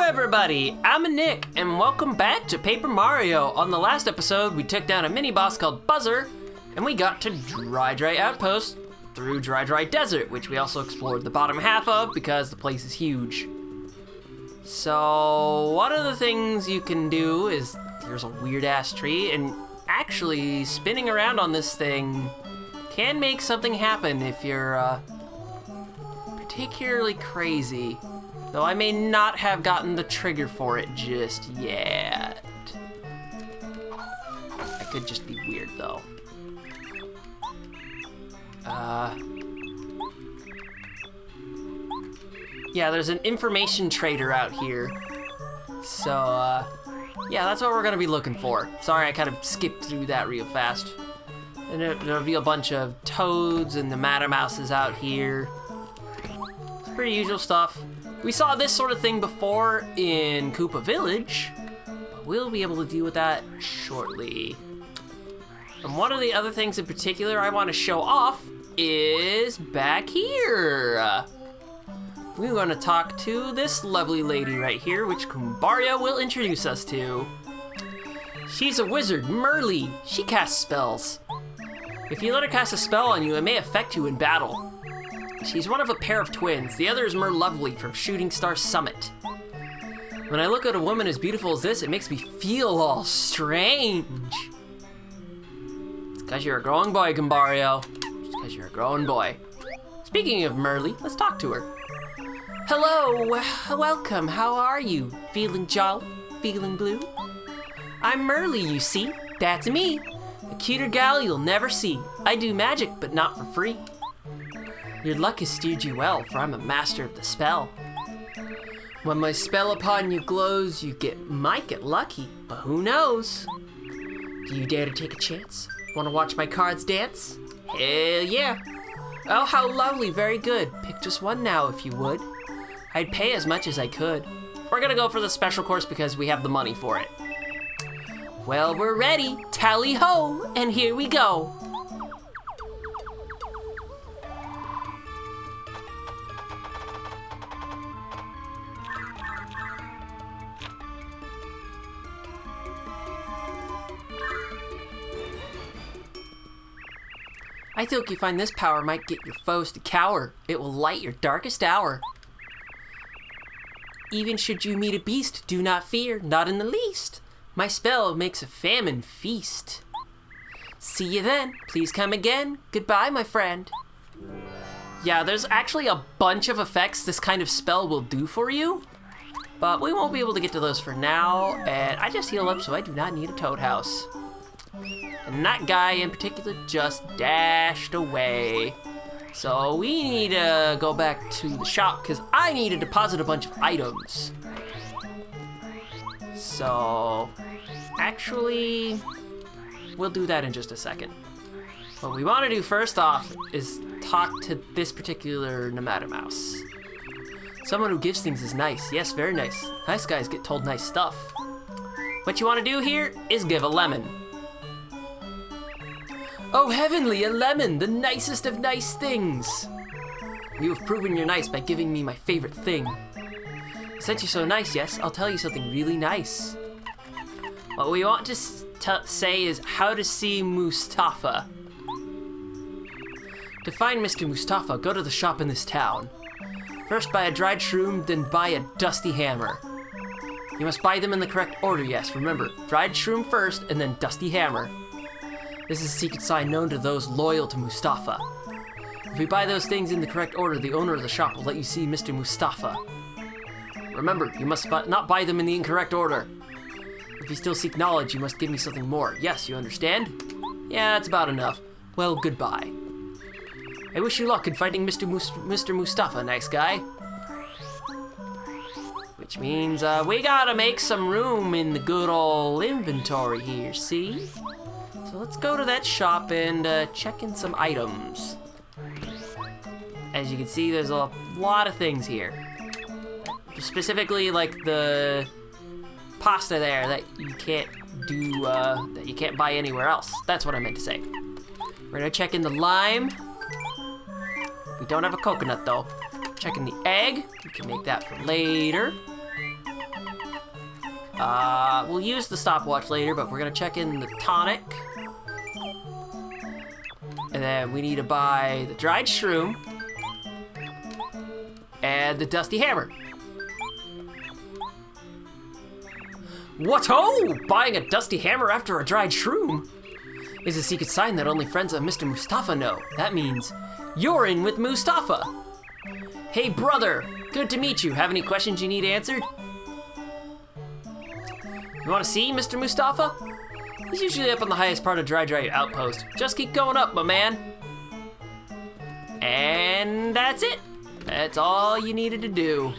everybody, I'm Nick, and welcome back to Paper Mario. On the last episode, we took down a mini-boss called Buzzer, and we got to Dry Dry Outpost through Dry Dry Desert, which we also explored the bottom half of because the place is huge. So, one of the things you can do is, there's a weird-ass tree, and actually spinning around on this thing can make something happen if you're particularly crazy. Though I may not have gotten the trigger for it just yet. I could just be weird though. Yeah, there's an information trader out here. So, yeah, that's what we're gonna be looking for. Sorry, I kind of skipped through that real fast. And there'll be a bunch of toads and the Mattermouses out here. It's pretty usual stuff. We saw this sort of thing before in Koopa Village, but we'll be able to deal with that shortly. And one of the other things in particular I want to show off is back here. We're going to talk to this lovely lady right here, which Goombaria will introduce us to. She's a wizard, Merly. She casts spells. If you let her cast a spell on you, it may affect you in battle. She's one of a pair of twins. The other is Merlovely from Shooting Star Summit. When I look at a woman as beautiful as this, it makes me feel all strange. It's because you're a growing boy, Goombario. It's because you're a growing boy. Speaking of Merly, let's talk to her. Hello, welcome, how are you? Feeling jolly? Feeling blue? I'm Merly, you see. That's me. A cuter gal you'll never see. I do magic, but not for free. Your luck has steered you well, for I'm a master of the spell. When my spell upon you glows, you might get lucky, but who knows? Do you dare to take a chance? Want to watch my cards dance? Hell yeah! Oh, how lovely, very good. Pick just one now if you would. I'd pay as much as I could. We're gonna go for the special course because we have the money for it. Well, we're ready. Tally ho, and here we go. I think you find this power might get your foes to cower. It will light your darkest hour. Even should you meet a beast, do not fear, not in the least. My spell makes a famine feast. See you then, please come again. Goodbye, my friend. Yeah, there's actually a bunch of effects this kind of spell will do for you, but we won't be able to get to those for now, and I just heal up so I do not need a toad house. And that guy in particular just dashed away. So we need to go back to the shop because I need to deposit a bunch of items. So, actually, we'll do that in just a second. What we want to do first off is talk to this particular Mattermouse. Someone who gives things is nice. Yes, very nice. Nice guys get told nice stuff. What you want to do here is give a lemon. Oh heavenly, a lemon, the nicest of nice things. You have proven you're nice by giving me my favorite thing. Since you're so nice, yes, I'll tell you something really nice. What we want to say is how to see Mustafa. To find Mr. Mustafa, go to the shop in this town. First buy a dried shroom, then buy a dusty hammer. You must buy them in the correct order, yes, remember, dried shroom first and then dusty hammer. This is a secret sign known to those loyal to Mustafa. If you buy those things in the correct order, the owner of the shop will let you see Mr. Mustafa. Remember, you must not buy them in the incorrect order. If you still seek knowledge, you must give me something more. Yes, you understand? Yeah, that's about enough. Well, goodbye. I wish you luck in fighting Mr. Mustafa, nice guy. Which means, we gotta make some room in the good old inventory here, see? So let's go to that shop and check in some items. As you can see, there's a lot of things here. Specifically, like the pasta there that you can't do, that you can't buy anywhere else. That's what I meant to say. We're gonna check in the lime. We don't have a coconut though. Checking the egg. We can make that for later. We'll use the stopwatch later, but we're gonna check in the tonic. And then we need to buy the dried shroom and the dusty hammer. What-ho! Buying a dusty hammer after a dried shroom is a secret sign that only friends of Mr. Mustafa know. That means you're in with Mustafa. Hey brother, good to meet you. Have any questions you need answered? You want to see Mr. Mustafa? He's usually up on the highest part of Dry Dry Outpost. Just keep going up, my man. And that's it. That's all you needed to do.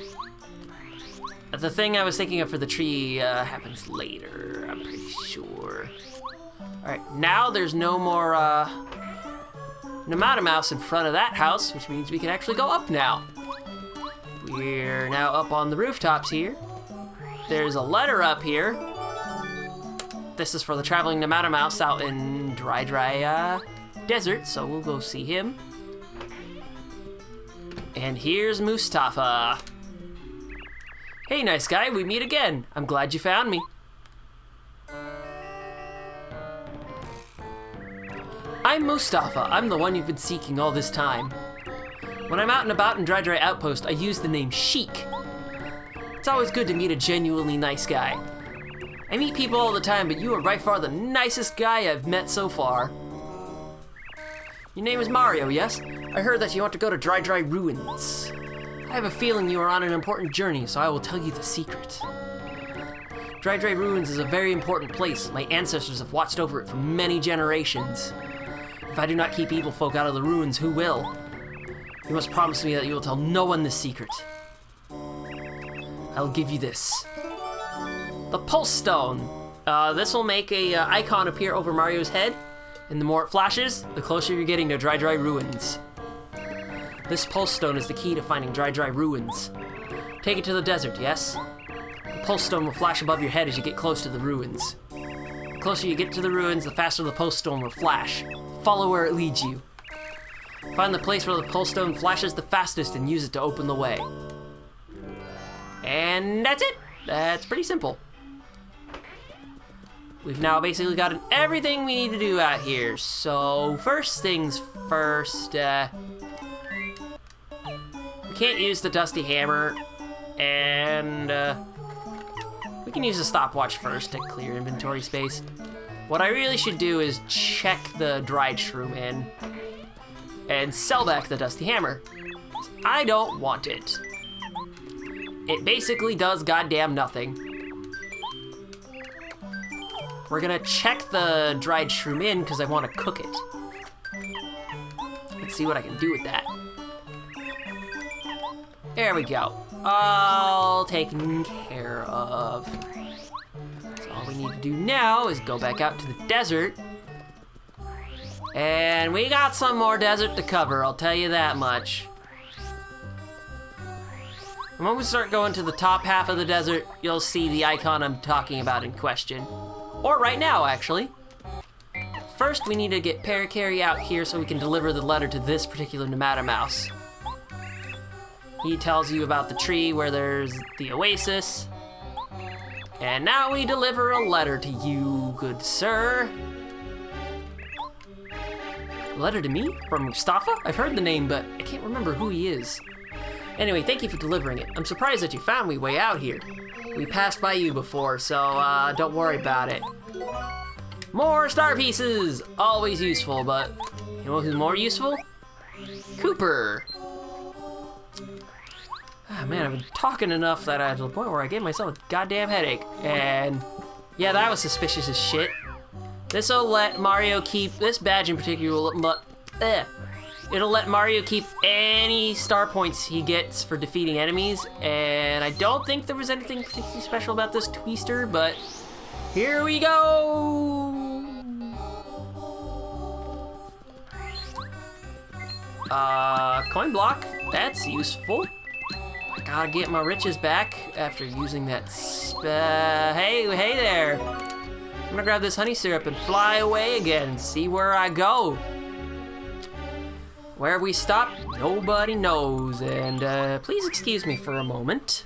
The thing I was thinking of for the tree happens later, I'm pretty sure. All right, now there's no more Nemata Mouse in front of that house, which means we can actually go up now. We're now up on the rooftops here. There's a letter up here. This is for the traveling Nemata Mouse out in Dry Desert, so we'll go see him. And here's Mustafa. Hey, nice guy, we meet again. I'm glad you found me. I'm Mustafa. I'm the one you've been seeking all this time. When I'm out and about in Dry Dry Outpost, I use the name Sheik. It's always good to meet a genuinely nice guy. I meet people all the time, but you are by far the nicest guy I've met so far. Your name is Mario, yes? I heard that you want to go to Dry Dry Ruins. I have a feeling you are on an important journey, so I will tell you the secret. Dry Dry Ruins is a very important place. My ancestors have watched over it for many generations. If I do not keep evil folk out of the ruins, who will? You must promise me that you will tell no one this secret. I'll give you this. The Pulse Stone. This will make a icon appear over Mario's head, and the more it flashes, the closer you're getting to Dry Dry Ruins. This Pulse Stone is the key to finding Dry Dry Ruins. Take it to the desert, yes? The Pulse Stone will flash above your head as you get close to the ruins. The closer you get to the ruins, the faster the Pulse Stone will flash. Follow where it leads you. Find the place where the Pulse Stone flashes the fastest and use it to open the way. And that's it. That's pretty simple. We've now basically gotten everything we need to do out here. So first things first, we can't use the Dusty Hammer, and we can use the stopwatch first to clear inventory space. What I really should do is check the dried shroom in and sell back the Dusty Hammer. I don't want it. It basically does goddamn nothing. We're gonna check the dried shroom in because I want to cook it. Let's see what I can do with that. There we go. All taken care of. So all we need to do now is go back out to the desert. And we got some more desert to cover, I'll tell you that much. And when we start going to the top half of the desert, you'll see the icon I'm talking about in question. Or right now, actually. First, we need to get Parakarry out here so we can deliver the letter to this particular Nemata Mouse. He tells you about the tree where there's the oasis. And now we deliver a letter to you, good sir. A letter to me? From Mustafa? I've heard the name, but I can't remember who he is. Anyway, thank you for delivering it. I'm surprised that you found me way out here. We passed by you before, so don't worry about it. More star pieces! Always useful, but you know who's more useful? Cooper. Ah, man, I've been talking enough that to the point where I gave myself a goddamn headache. And yeah, that was suspicious as shit. This'll let Mario keep, this badge in particular, it'll let Mario keep any star points he gets for defeating enemies. And I don't think there was anything particularly special about this Twister, but here we go! Coin block, that's useful. I gotta get my riches back after using that hey there. I'm gonna grab this honey syrup and fly away again and see where I go. Where we stop, nobody knows, and please excuse me for a moment.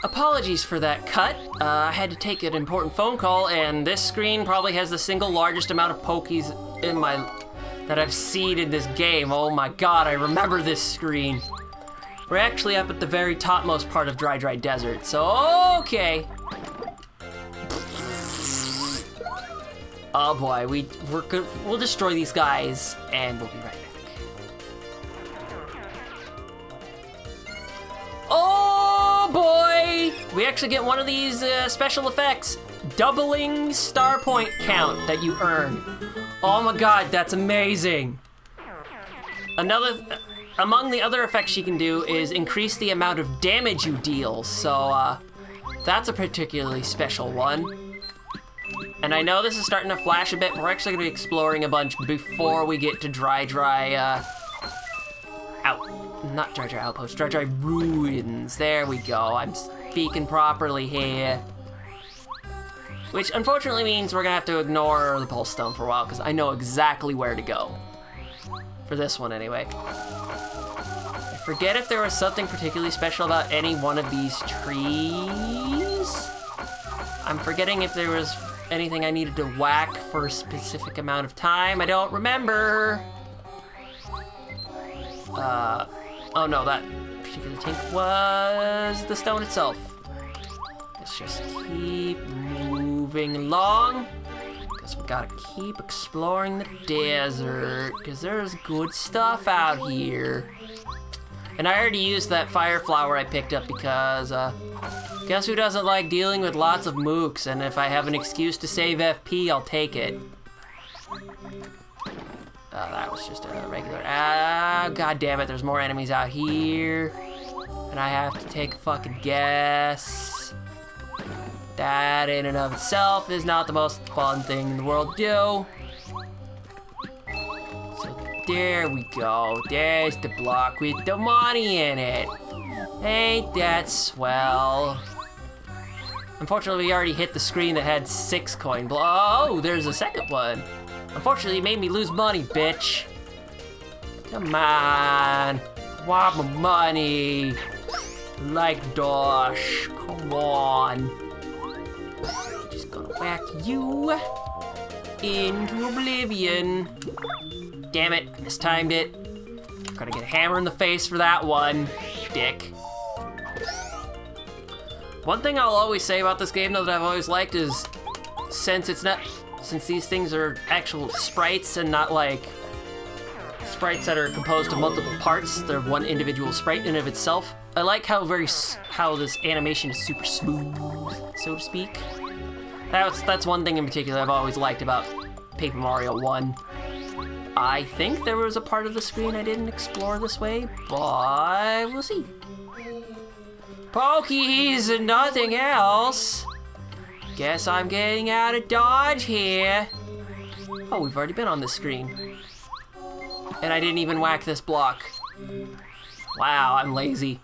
apologies for that cut. I had to take an important phone call, and this screen probably has the single largest amount of Pokies that I've seen in this game. Oh my god, I remember this screen. We're actually up at the very topmost part of Dry Dry Desert, so okay. Oh boy, we'll destroy these guys, and we'll be right back. Oh boy! We actually get one of these special effects. Doubling star point count that you earn. Oh my god, that's amazing. Among the other effects you can do is increase the amount of damage you deal, so that's a particularly special one. And I know this is starting to flash a bit, but we're actually gonna be exploring a bunch before we get to Dry Dry Outpost, Dry Dry Ruins. There we go, I'm speaking properly here. Which unfortunately means we're gonna have to ignore the Pulse Stone for a while, because I know exactly where to go. For this one, anyway. I forget if there was something particularly special about any one of these trees. I'm forgetting if there was anything I needed to whack for a specific amount of time. I don't remember. Oh no, that particular tink was the stone itself. Let's just keep moving along. Guess we gotta keep exploring the desert, because there's good stuff out here. And I already used that fire flower I picked up because, guess who doesn't like dealing with lots of mooks, and if I have an excuse to save FP, I'll take it. That was just a regular, god damn it, there's more enemies out here. And I have to take a fucking guess. That in and of itself is not the most fun thing in the world to do. So there we go, there's the block with the money in it. Ain't that swell? Unfortunately, we already hit the screen that had 6 coin blocks. Oh, there's a second one. Unfortunately, it made me lose money, bitch. Come on. Want my money. Like Dosh. Come on. Just gonna whack you into oblivion. Damn it, mistimed it. Gotta get a hammer in the face for that one, dick. One thing I'll always say about this game, though, that I've always liked is, since these things are actual sprites and not like sprites that are composed of multiple parts, they're one individual sprite in and of itself. I like how this animation is super smooth, so to speak. That's one thing in particular I've always liked about Paper Mario 1. I think there was a part of the screen I didn't explore this way, but we'll see. Pokies and nothing else. Guess I'm getting out of Dodge here. Oh, we've already been on this screen. And I didn't even whack this block. Wow, I'm lazy.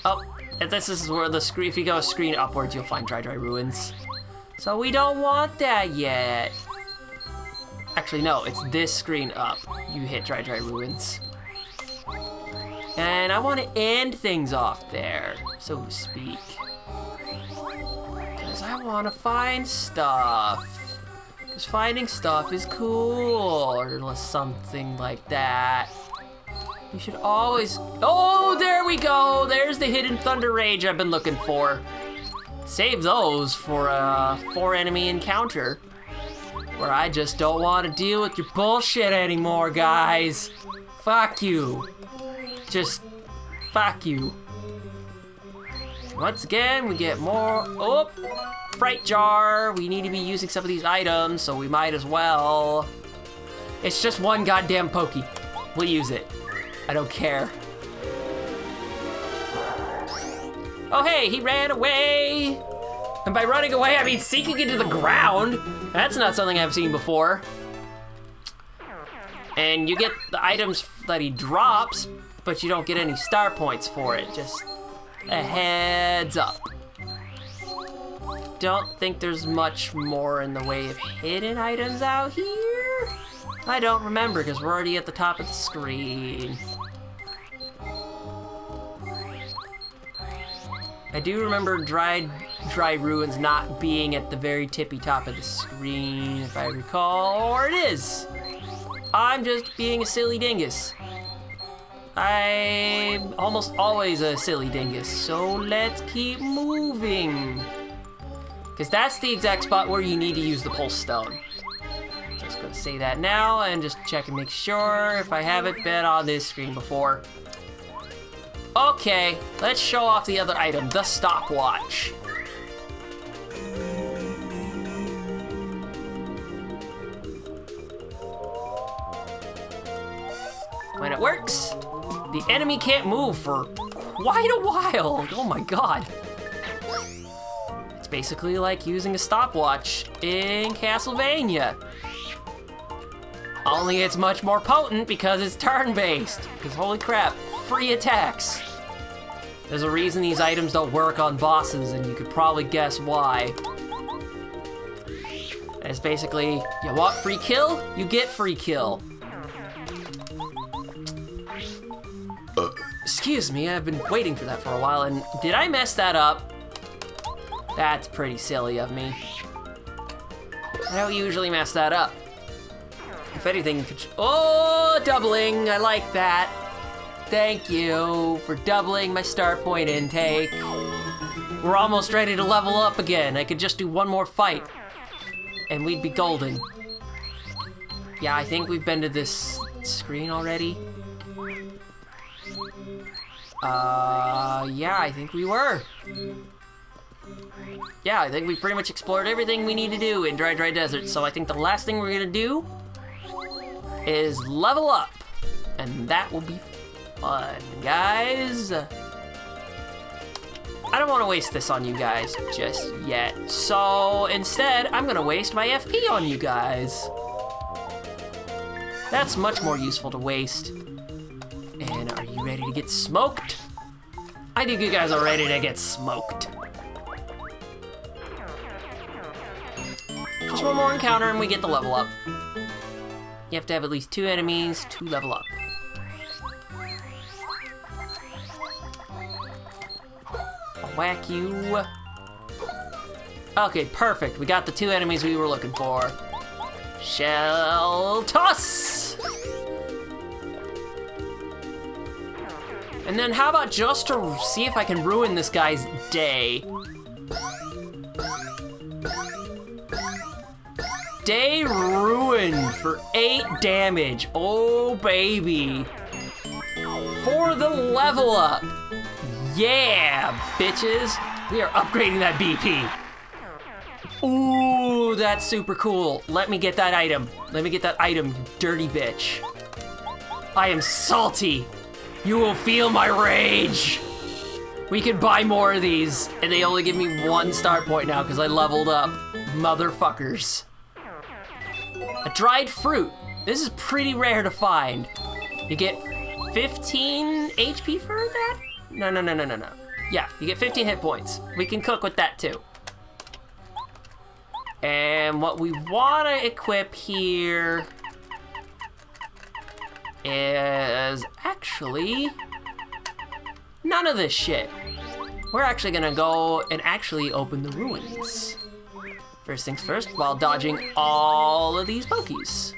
Oh, and this is where the screen, if you go a screen upwards, you'll find Dry Dry Ruins. So we don't want that yet. Actually, no, it's this screen up. You hit Dry Dry Ruins. And I want to end things off there, so to speak. Because I want to find stuff. Because finding stuff is cool, or something like that. You should always... Oh, there we go! There's the hidden Thunder Rage I've been looking for. Save those for a 4-enemy encounter. Where I just don't want to deal with your bullshit anymore, guys. Fuck you. Just fuck you. Once again, we get more. Oh, Fright Jar. We need to be using some of these items, so we might as well. It's just one goddamn Pokey. We'll use it. I don't care. Oh, hey, he ran away. And by running away, I mean sinking into the ground. That's not something I've seen before. And you get the items that he drops, but you don't get any star points for it. Just a heads up. Don't think there's much more in the way of hidden items out here. I don't remember because we're already at the top of the screen. I do remember dry ruins not being at the very tippy top of the screen, if I recall, or it is. I'm just being a silly dingus. I'm almost always a silly dingus, so let's keep moving. Because that's the exact spot where you need to use the pulse stone. Just gonna say that now and just check and make sure if I haven't been on this screen before. Okay, let's show off the other item, the stopwatch. When it works, the enemy can't move for quite a while. Oh my god. It's basically like using a stopwatch in Castlevania. Only it's much more potent because it's turn-based. Because holy crap, free attacks. There's a reason these items don't work on bosses, and you could probably guess why. It's basically, you want free kill, you get free kill. Excuse me, I've been waiting for that for a while, and did I mess that up? That's pretty silly of me. I don't usually mess that up. If anything, oh, doubling, I like that. Thank you for doubling my start point intake. We're almost ready to level up again. I could just do one more fight, and we'd be golden. Yeah, I think we've been to this screen already. Yeah, I think we were. Yeah, I think we pretty much explored everything we need to do in Dry Desert, so I think the last thing we're gonna do is level up, and that will be fun, guys. I don't want to waste this on you guys just yet, so instead, I'm gonna waste my FP on you guys. That's much more useful to waste. And are you ready to get smoked? I think you guys are ready to get smoked. Just one more encounter and we get the level up. You have to have at least 2 enemies to level up. I'll whack you. Okay, perfect. We got the 2 enemies we were looking for. Shell toss! And then how about just to see if I can ruin this guy's day? Day ruined for 8 damage. Oh, baby. For the level up. Yeah, bitches. We are upgrading that BP. Ooh, that's super cool. Let me get that item. Let me get that item, you dirty bitch. I am salty. You will feel my rage. We can buy more of these, and they only give me 1 start point now because I leveled up. Motherfuckers. A dried fruit. This is pretty rare to find. You get 15 HP for that? No. Yeah, you get 15 hit points. We can cook with that too. And what we want to equip here is actually none of this shit. We're actually gonna go and actually open the ruins. First things first, while dodging all of these pokies.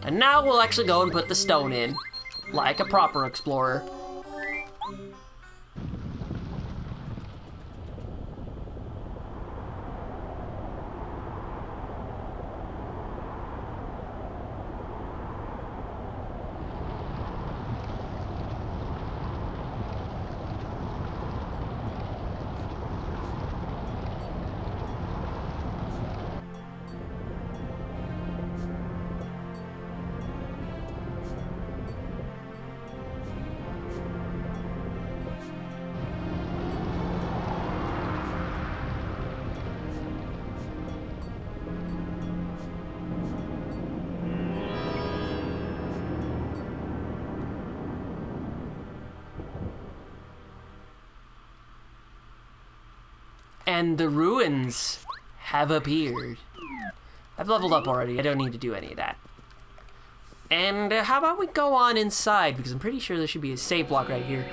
And now we'll actually go and put the stone in, like a proper explorer. And the ruins have appeared. I've leveled up already. I don't need to do any of that. And how about we go on inside, because I'm pretty sure there should be a save block right here.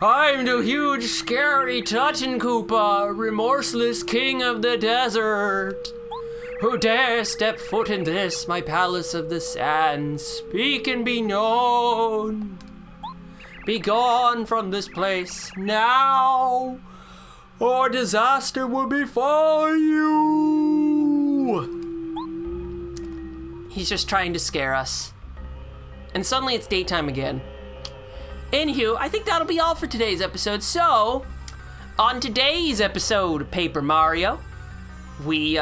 I'm the huge, scary Tutankoopa, remorseless king of the desert. Who dare step foot in this, my palace of the sands? Speak and be known. Be gone from this place now, or disaster will befall you. He's just trying to scare us. And suddenly it's daytime again. Anywho, I think that'll be all for today's episode. So, on today's episode of Paper Mario, we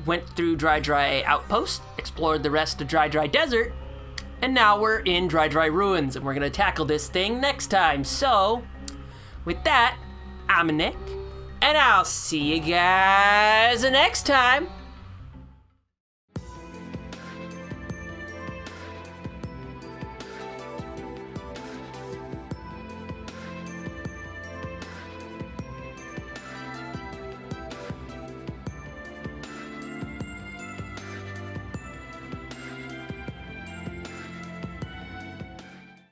went through Dry Outpost, explored the rest of Dry Desert, and now we're in Dry Ruins, and we're gonna tackle this thing next time. So, with that, I'm Nick, and I'll see you guys next time.